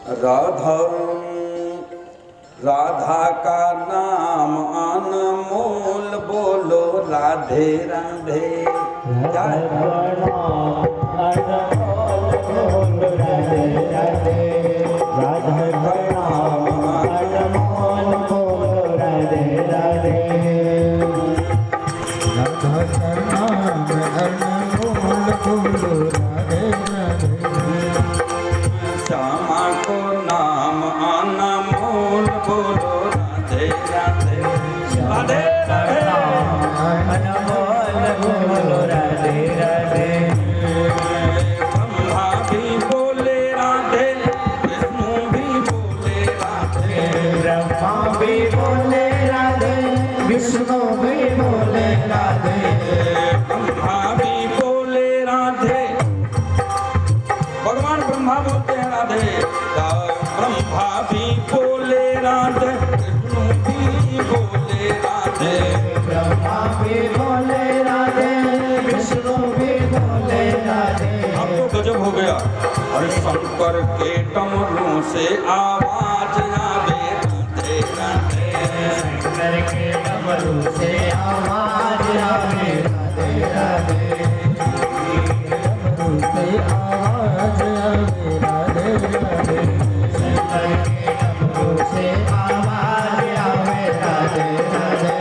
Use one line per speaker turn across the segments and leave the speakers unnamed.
राधा राधा का नाम अनमोल, बोलो राधे राधे। श्यामा को नाम अनमोल, बोलो राधे राधे राधे राधे
अनमोल बोलो राधे राधे।
ब्रह्मा भी बोले राधे, विष्णु भी बोले राधे,
ब्रह्मा भी बोले राधे, विष्णु भी बोले राधे।
ब्रह्मा भी बोले राधे, भगवान ब्रह्मा बोलते हैं राधे। ब्रह्मा भी बोले राधे, विष्णु भी बोले राधे,
ब्रह्मा भी बोले राधे, विष्णु भी बोले राधे।
अब तो गजब हो गया। अरे शंकर के डमरू से आवाज आवे राधे राधे,
शंकर के डमरू से आवाज आवे राधे राधे। डमरू से आवाज आवे राधे राधे। शंकर के डमरू से आवाज आवे राधे राधे।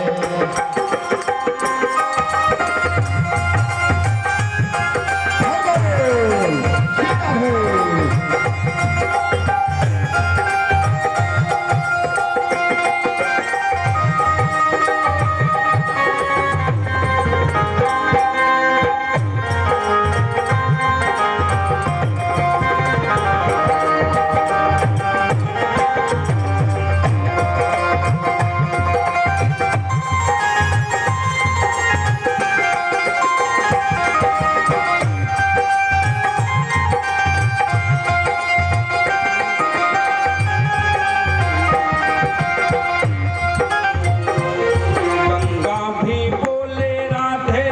गंगा भी बोले राधे,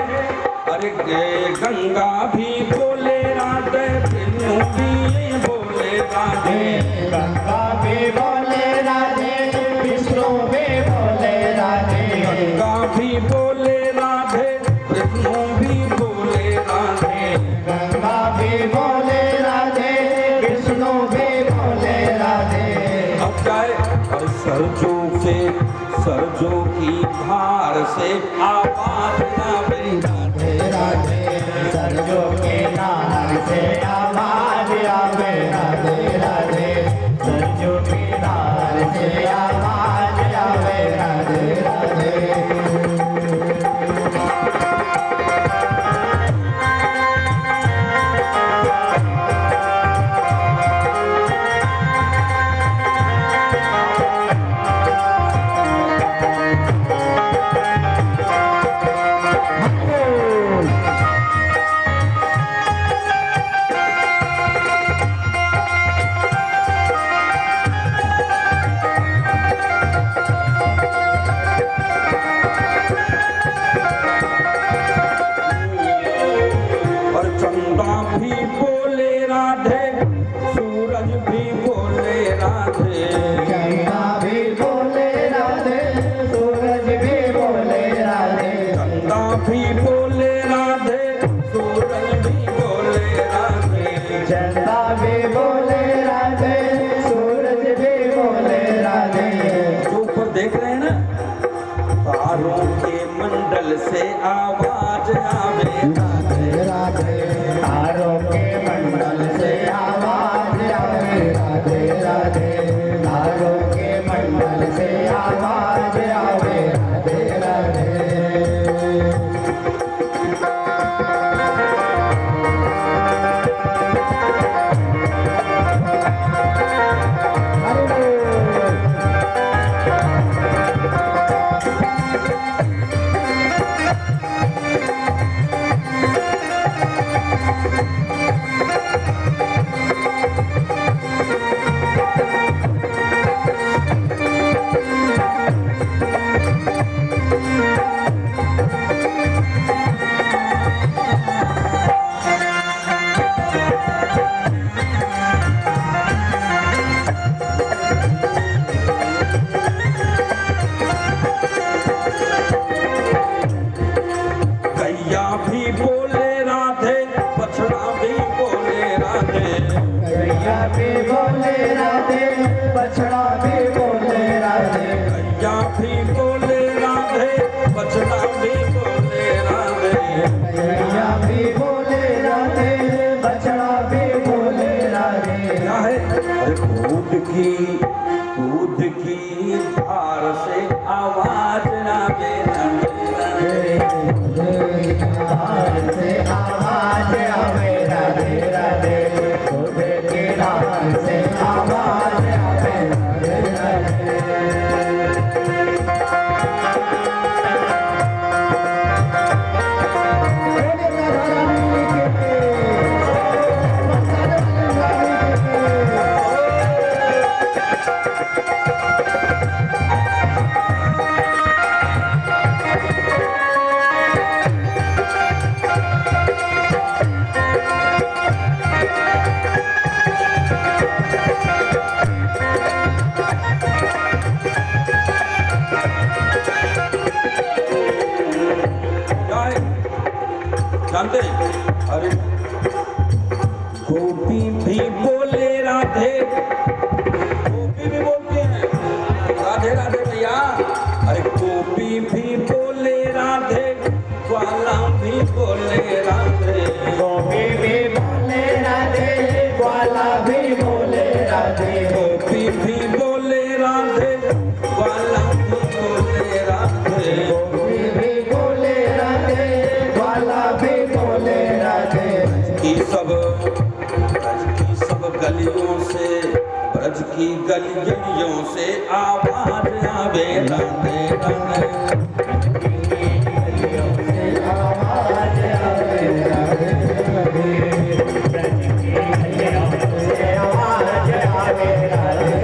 अरे गंगा भी बोले राधे, विष्णु भी बोले राधे,
गंगा भी बोले राधे, विष्णु भी बोले राधे।
गंगा भी बोले राधे, विष्णु भी बोले राधे,
गंगा भी बोले राधे, विष्णु भी बोले राधे।
अब जाए और सरजू की धार से आवाज आवे राधे
राधे सरजों के नार से आवाज आवे राधे राधे। सरजों के नार से आवाज आवे राधे राधे।
और चंदा भी बोले राधे, सूरज भी बोले राधे,
गंगा भी बोले राधे, सूरज भी बोले राधे।
चंदा भी बोले राधे, सूरज भी बोले राधे,
चंदा भी बोले राधे, सूरज भी बोले राधे।
जो ऊपर देख रहे हैं ना, तारों के मंडल से आवाज आवे
राधे राधे। तारों के मंडल से आवाज आवे राधे राधे। तारों के मंडल से आवाज आवे राधे राधे।
दूध की धार से आवाज आवे राधे राधे।
धार से आवाज आवे राधे राधे, दूध की धार से आवाज आवे राधे राधे।
क्या है जानते हैं? अरे गोपी भी बोले राधे, गोपी भी बोलते हैं राधे राधे भैया। अरे गोपी भी बोले राधे, ग्वाला भी बोले राधे।
गोपी भी बोले राधे, ग्वाला भी बोले राधे।
गोपी भी बोले राधे, ग्वाला भी बोले राधे।
गोपी भी बोले राधे, ग्वाला भी बोले राधे।
की सब ब्रज की सब गलियों से, ब्रज की गलियों से आवाज आवे राधे राधे।
आवाज आवे राधे राधे, ब्रज की गलियों से आवाज आवे राधे